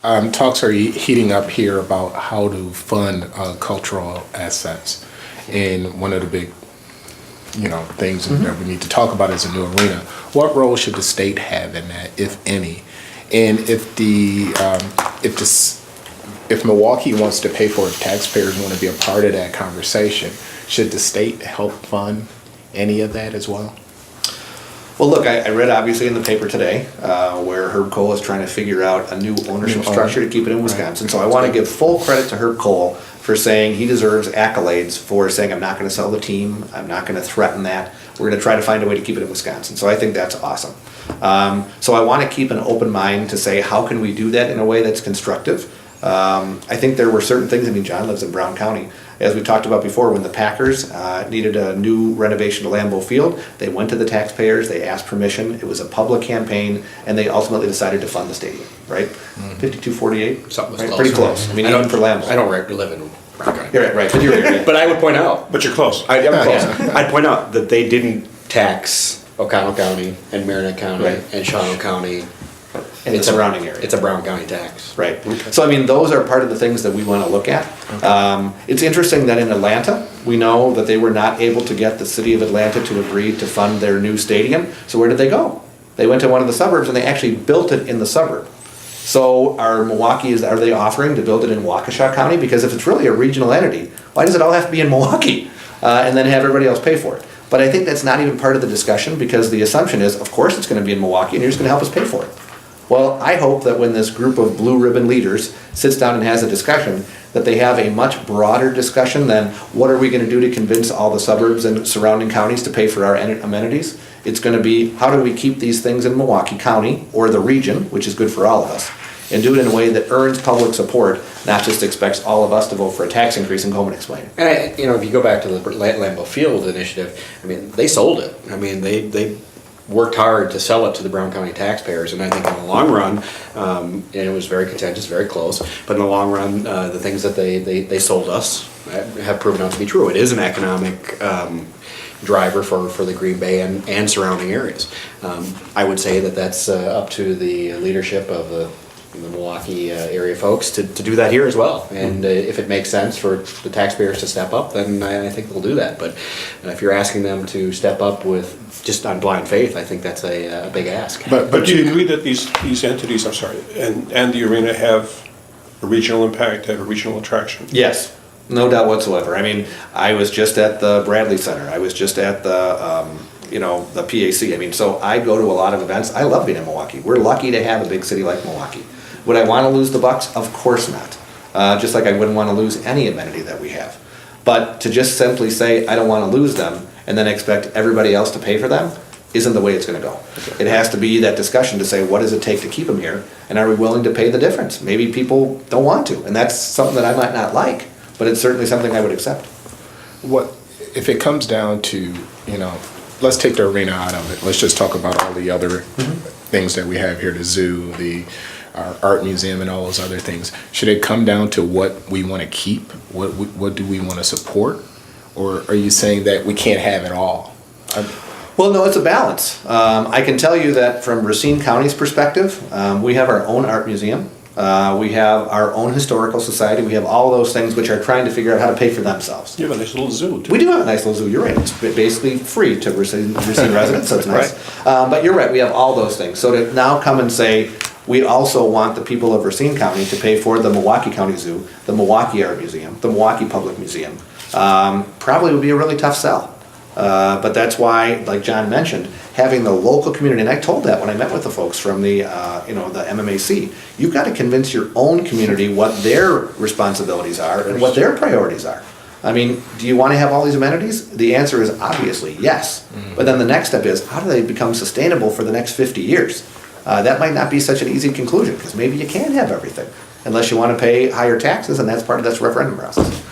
Talks are heating up here about how to fund cultural assets. And one of the big, things that we need to talk about is a new arena. What role should the state have in that, if any? And if Milwaukee wants to pay for it, if taxpayers want to be a part of that conversation, should the state help fund any of that as well? Well, look, I read obviously in the paper today where Herb Cole is trying to figure out a new ownership structure to keep it in Wisconsin. So I want to give full credit to Herb Cole for saying he deserves accolades for saying, I'm not going to sell the team, I'm not going to threaten that, we're going to try to find a way to keep it in Wisconsin. So I think that's awesome. So I want to keep an open mind to say, how can we do that in a way that's constructive? I think there were certain things, John lives in Brown County. As we talked about before, when the Packers needed a new renovation to Lambeau Field, they went to the taxpayers, they asked permission, it was a public campaign, and they ultimately decided to fund the stadium, right? 52-48? Something was right? close. Pretty close. Even for Lambeau. I don't live in Brown County. You're right, but you're here. But I would point out, But you're close. I'm close. I'd point out that they didn't tax O'Connell County and Marinette County Right. and Shawano County. In the surrounding area. It's a Brown County tax. Right. So, those are part of the things that we want to look at. It's interesting that in Atlanta, we know that they were not able to get the city of Atlanta to agree to fund their new stadium. So where did they go? They went to one of the suburbs and they actually built it in the suburb. So are they offering to build it in Waukesha County? Because if it's really a regional entity, why does it all have to be in Milwaukee? And then have everybody else pay for it? But I think that's not even part of the discussion, because the assumption is, of course it's going to be in Milwaukee and you're just going to help us pay for it. Well, I hope that when this group of blue ribbon leaders sits down and has a discussion, that they have a much broader discussion than what are we going to do to convince all the suburbs and surrounding counties to pay for our amenities. It's going to be, how do we keep these things in Milwaukee County or the region, which is good for all of us, and do it in a way that earns public support, not just expects all of us to vote for a tax increase and go home and explain it. And if you go back to the Lambeau Field initiative, they sold it. They worked hard to sell it to the Brown County taxpayers, and I think in the long run, and it was very contentious, very close, but in the long run, the things that they sold us have proven out to be true. It is an economic driver for the Green Bay and surrounding areas. I would say that that's up to the leadership of the Milwaukee area folks to do that here as well. And if it makes sense for the taxpayers to step up, then I think they'll do that. But if you're asking them to step up with just on blind faith, I think that's a big ask. But do you agree that these entities, and the arena have a regional impact, have a regional attraction? Yes, no doubt whatsoever. I was just at the Bradley Center. I was just at the the PAC. So I go to a lot of events. I love being in Milwaukee. We're lucky to have a big city like Milwaukee. Would I want to lose the Bucks? Of course not. Just like I wouldn't want to lose any amenity that we have. But to just simply say, I don't want to lose them, and then expect everybody else to pay for them, isn't the way it's going to go. It has to be that discussion to say, what does it take to keep them here? And are we willing to pay the difference? Maybe people don't want to. And that's something that I might not like, but it's certainly something I would accept. What if it comes down to, let's take the arena out of it. Let's just talk about all the other things that we have here, the zoo, our art museum, and all those other things. Should it come down to what we want to keep? What do we want to support? Or are you saying that we can't have it all? Well, no, it's a balance. I can tell you that from Racine County's perspective, we have our own art museum. We have our own historical society. We have all those things which are trying to figure out how to pay for themselves. You have a nice little zoo, too. We do have a nice little zoo. You're right. It's basically free to Racine residents, so it's nice. But you're right. We have all those things. So to now come and say, we also want the people of Racine County to pay for the Milwaukee County Zoo, the Milwaukee Art Museum, the Milwaukee Public Museum, probably would be a really tough sell. But that's why, like John mentioned, having the local community, and I told that when I met with the folks from the the MMAC, you've got to convince your own community what their responsibilities are and what their priorities are. Do you want to have all these amenities? The answer is obviously yes. But then the next step is, how do they become sustainable for the next 50 years? That might not be such an easy conclusion, because maybe you can't have everything unless you want to pay higher taxes, and that's part of this referendum process.